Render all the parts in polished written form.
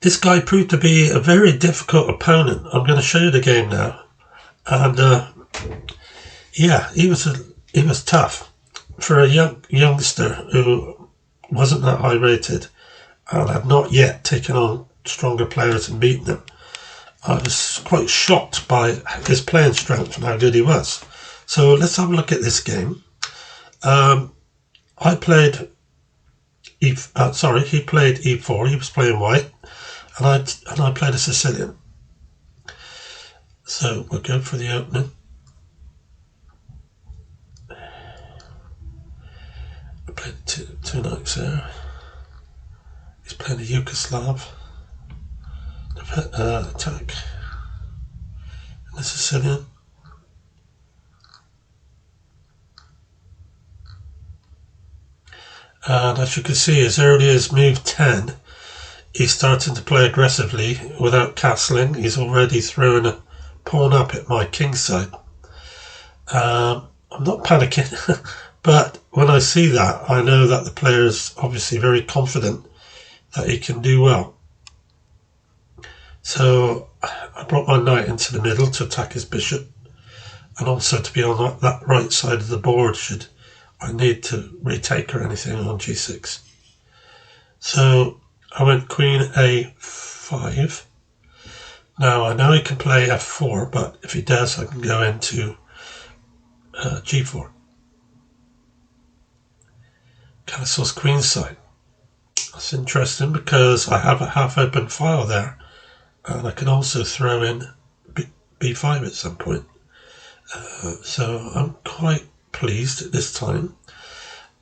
This guy proved to be a very difficult opponent. I'm going to show you the game now. And yeah, he was tough for a youngster who wasn't that high rated and had not yet taken on stronger players and beaten them. I was quite shocked by his playing strength and how good he was. So let's have a look at this game. I played he played e4. He was playing white, and I played a Sicilian. So we'll go for the opening. I played two knights there. He's playing a Yugoslav. Attack. And the Sicilian. And as you can see, as early as move 10, he's starting to play aggressively without castling. He's already throwing a pawn up at my king side. I'm not panicking, but when I see that, I know that the player is obviously very confident that he can do well. So I brought my knight into the middle to attack his bishop, and also to be on that right side of the board should I need to retake or anything on g6. So I went queen a5. Now I know he can play f4, but if he does, I can go into g4. Castles queenside. That's interesting because I have a half open file there, and I can also throw in b5 at some point. So I'm quite pleased at this time.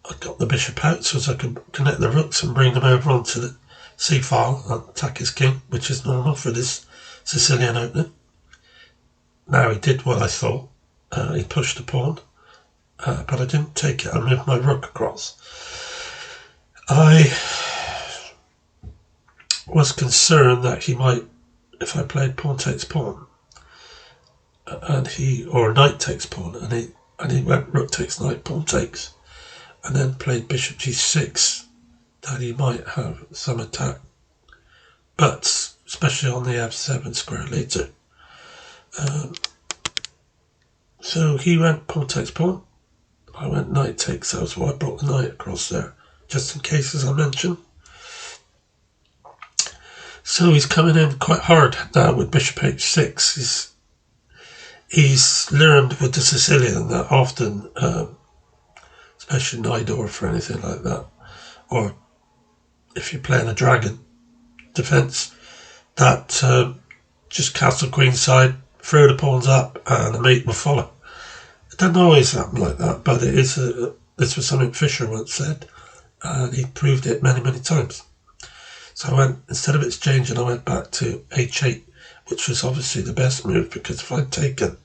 I got the bishop out so as I can connect the rooks and bring them over onto the c file and attack his king, which is normal for this Sicilian opening. Now he did what I thought. He pushed the pawn, but I didn't take it. I moved my rook across. I was concerned that he might, if I played pawn takes pawn, or knight takes pawn, and he went rook takes knight, pawn takes, and then played bishop g6, that he might have some attack, but especially on the f7 square later. So he went pawn takes pawn, I went knight takes, that was why I brought the knight across there, just in case, as I mentioned. So he's coming in quite hard now with bishop h6. He's learned with the Sicilian that often, especially Nidorf or anything like that, or if you're playing a dragon defense, that just castle queenside, throw the pawns up, and the mate will follow. It doesn't always happen like that, but it is. This was something Fisher once said, and he proved it many, many times. So I went, instead of exchanging, I went back to h8, which was obviously the best move, because if I'd taken,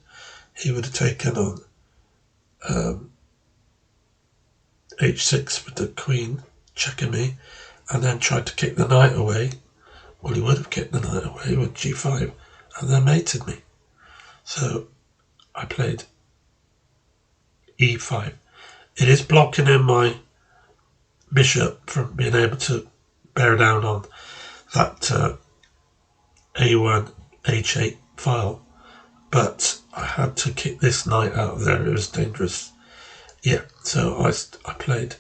he would have taken on h6 with the queen checking me, and then tried to kick the knight away. Well, he would have kicked the knight away with g5, and then mated me. So I played e5. It is blocking in my bishop from being able to bear down on that a1 h8 file, but I had to kick this knight out of there. It was dangerous. Yeah, so I played.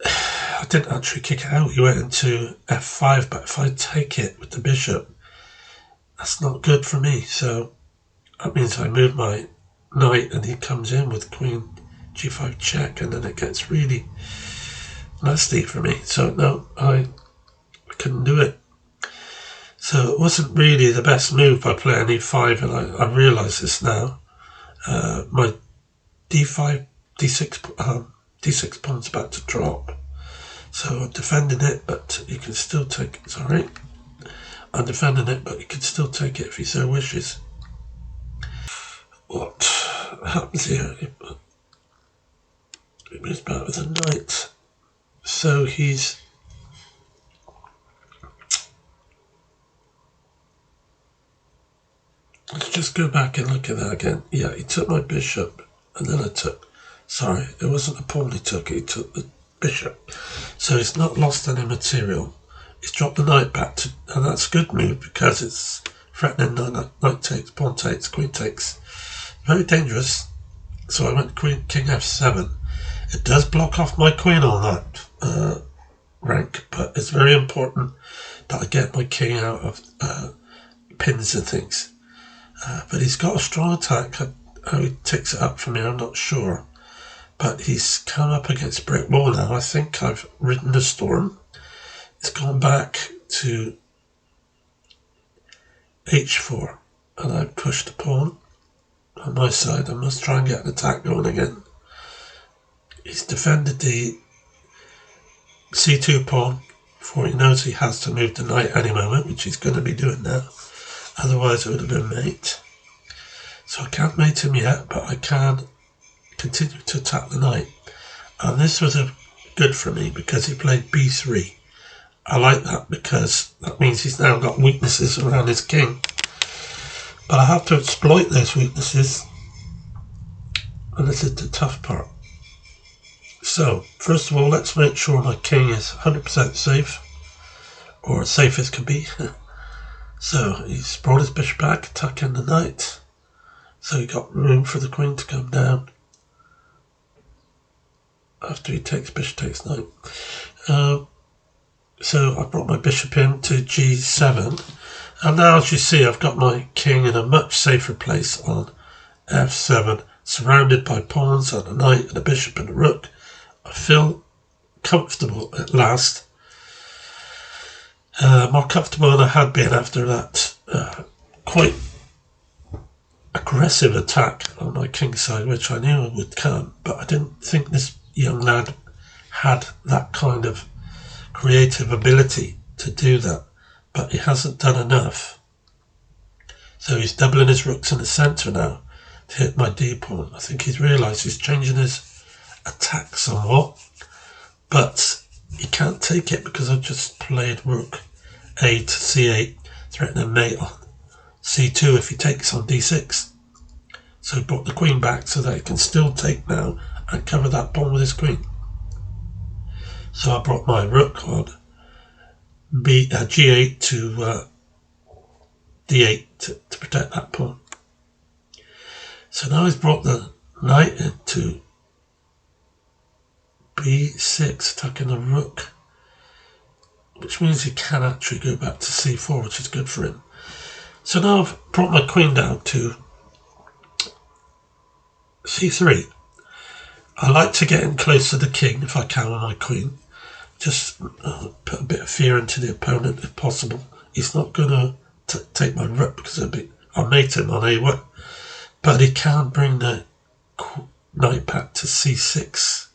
I didn't actually kick it out. He went into f5, but if I take it with the bishop, that's not good for me. So that means I move my knight and he comes in with queen g5 check, and then it gets really nasty for me. So no, I couldn't do it. So it wasn't really the best move by playing e5, and I realise this now. My d5, d6 pawn's about to drop. So I'm defending it, but you can still take it. Sorry. I'm defending it, but you can still take it if he so wishes. What happens here? He moves back with a knight. So he's... Let's just go back and look at that again. Yeah, he took my bishop, and then I took... Sorry, it wasn't a pawn he took the bishop. So he's not lost any material. he's dropped the knight back to, and that's a good move because it's threatening knight takes, pawn takes, queen takes. Very dangerous. So I went king f7. It does block off my queen on that rank, but it's very important that I get my king out of pins and things. But he's got a strong attack. How he takes it up from here, I'm not sure. But he's come up against brick wall now. I think I've ridden the storm. It's gone back to h4, and I've pushed the pawn on my side. I must try and get an attack going again. He's defended the c2 pawn, for he knows he has to move the knight any moment, which he's going to be doing now. Otherwise it would have been mate. So I can't mate him yet, but I can continue to attack the knight. And this was good for me because he played b3. I like that because that means he's now got weaknesses around his king. But I have to exploit those weaknesses. And this is the tough part. So, first of all, let's make sure my king is 100% safe. Or as safe as can be. So, he's brought his bishop back, attacking the knight. So he got room for the queen to come down. After he takes bishop takes knight. So I brought my bishop in to g7. And now, as you see, I've got my king in a much safer place on f7. Surrounded by pawns and a knight and a bishop and a rook. I feel comfortable at last. More comfortable than I had been after that quite aggressive attack on my king's side, which I knew would come, but I didn't think this young lad had that kind of creative ability to do that. But he hasn't done enough. So he's doubling his rooks in the centre now to hit my d pawn. I think he's realised he's changing his attack somewhat, but he can't take it because I just played rook a to c8, threatening mate on c2 if he takes on d6. So he brought the queen back so that he can still take now and cover that pawn with his queen. So I brought my rook on g8 to d8 to protect that pawn. So now he's brought the knight into b6, attacking the rook, which means he can actually go back to c4, which is good for him. So now I've brought my queen down to c3. I like to get in close to the king if I can with my queen. Just put a bit of fear into the opponent if possible. He's not going to take my rook because I'll mate him on a1. But he can bring the knight back to c6,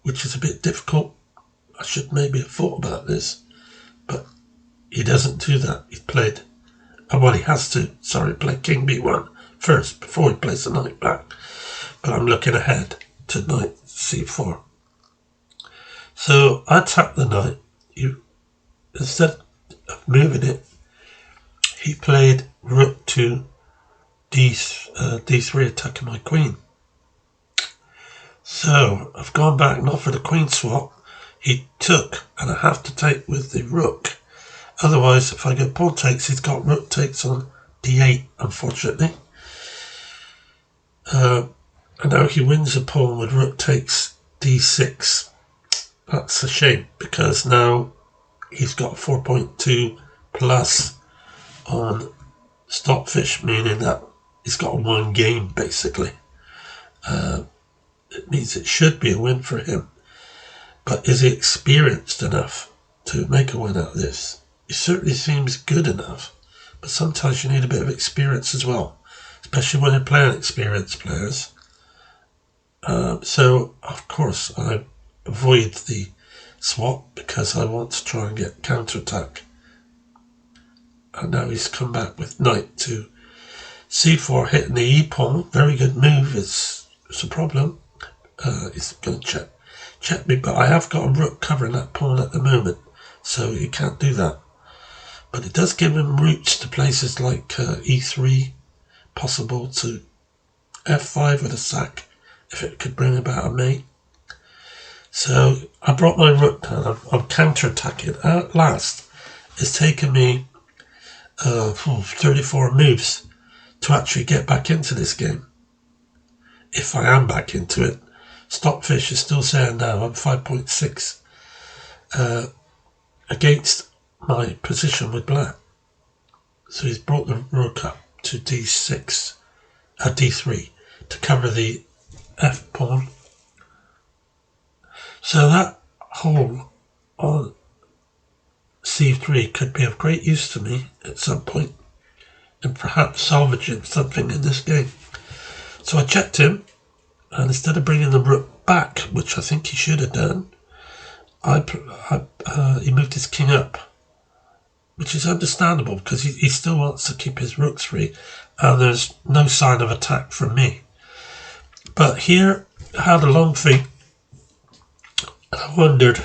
which is a bit difficult. I should maybe have thought about this. But he doesn't do that. He played, well, he has to, play king b1 first before he plays the knight back. But I'm looking ahead to knight c4. So I attacked the knight. Instead of moving it, he played rook to d3, attacking my queen. So I've gone back not for the queen swap. He took, and I have to take with the rook. Otherwise, if I go pawn takes, he's got rook takes on d8, unfortunately. And now he wins a pawn with rook takes d6. That's a shame, because now he's got 4.2 plus on Stockfish, meaning that he's got one game, basically. It means it should be a win for him. But is he experienced enough to make a win out of this? He certainly seems good enough, but sometimes you need a bit of experience as well, especially when you're playing experienced players. So, of course, I avoid the swap because I want to try and get counter-attack. And now he's come back with knight to c4, hitting the e-pawn. Very good move. It's a problem. He's going to check me, but I have got a rook covering that pawn at the moment, so he can't do that. But it does give him routes to places like e3, possible to f5 with a sack, if it could bring about a mate. So I brought my rook down. I'm counter-attacking at last. It's taken me 34 moves to actually get back into this game. If I am back into it. Stockfish is still saying now I'm 5.6 against my position with black. So he's brought the rook up to d6, d3 to cover the f pawn. So that hole on c3 could be of great use to me at some point, and perhaps salvaging something in this game. So I checked him, and instead of bringing the rook back, which I think he should have done, he moved his king up, which is understandable because he still wants to keep his rooks free, and there's no sign of attack from me. But here I had a long think, and I wondered,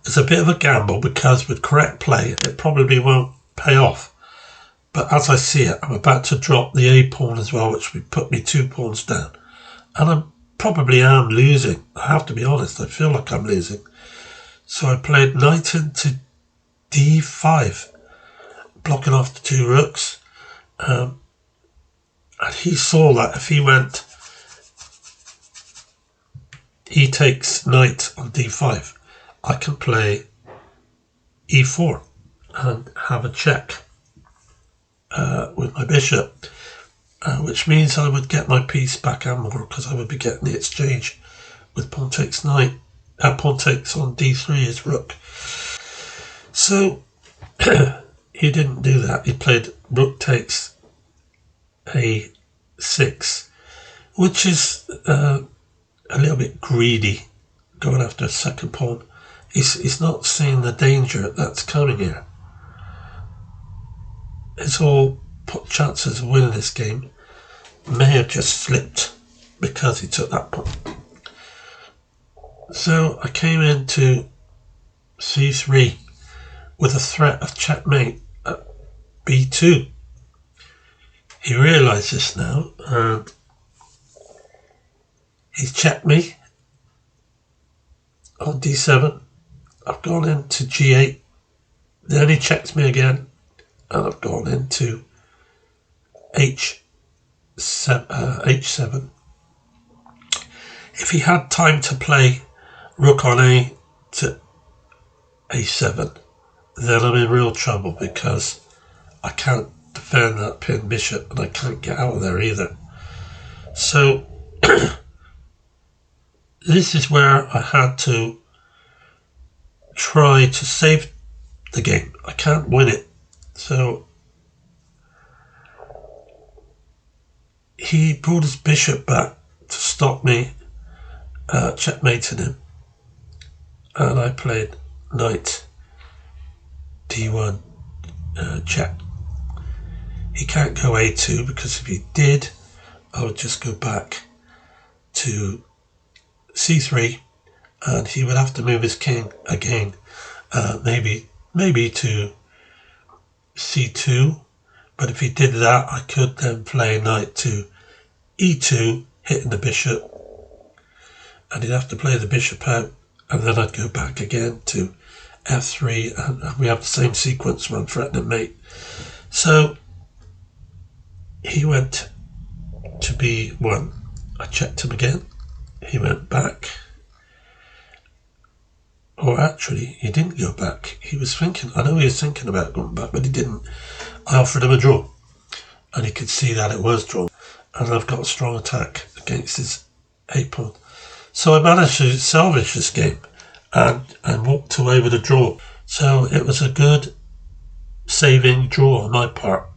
it's a bit of a gamble because with correct play it probably won't pay off. But as I see it, I'm about to drop the a pawn as well, which would put me 2 pawns down, and I probably am losing. I have to be honest, I feel like I'm losing. So I played knight into d5, blocking off the 2 rooks, and he saw that if he went, he takes knight on d5, I can play e4 and have a check with my bishop, which means I would get my piece back and more, because I would be getting the exchange with pawn takes knight, pawn takes on d3 is rook. So he didn't do that. He played rook takes a6, which is a little bit greedy, going after a second pawn. He's not seeing the danger that's coming here. His whole chances of winning this game may have just slipped because he took that pawn. So I came into c3 with a threat of checkmate at b2. He realised this now, and he's checked me on d7. I've gone into g8, then he checked me again, and I've gone into h7. If he had time to play rook on a to a7, then I'm in real trouble, because I can't defend that pinned bishop and I can't get out of there either. So this is where I had to try to save the game. I can't win it. So he brought his bishop back to stop me checkmating him, and I played knight d1 check. He can't go a2, because if he did, I would just go back to c3, and he would have to move his king again, maybe to c2. But if he did that, I could then play knight to e2, hitting the bishop, and he'd have to play the bishop out, and then I'd go back again to f3, and we have the same sequence where I'm threatening mate. So he went to b1. I checked him again. He went back. Or actually, he didn't go back. He was thinking, I know he was thinking about going back, but he didn't. I offered him a draw, and he could see that it was drawn, and I've got a strong attack against his a pawn. So I managed to salvage this game and walked away with a draw. So it was a good saving draw on my part.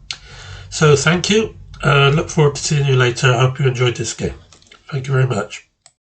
So thank you. Look forward to seeing you later. I hope you enjoyed this game. Thank you very much.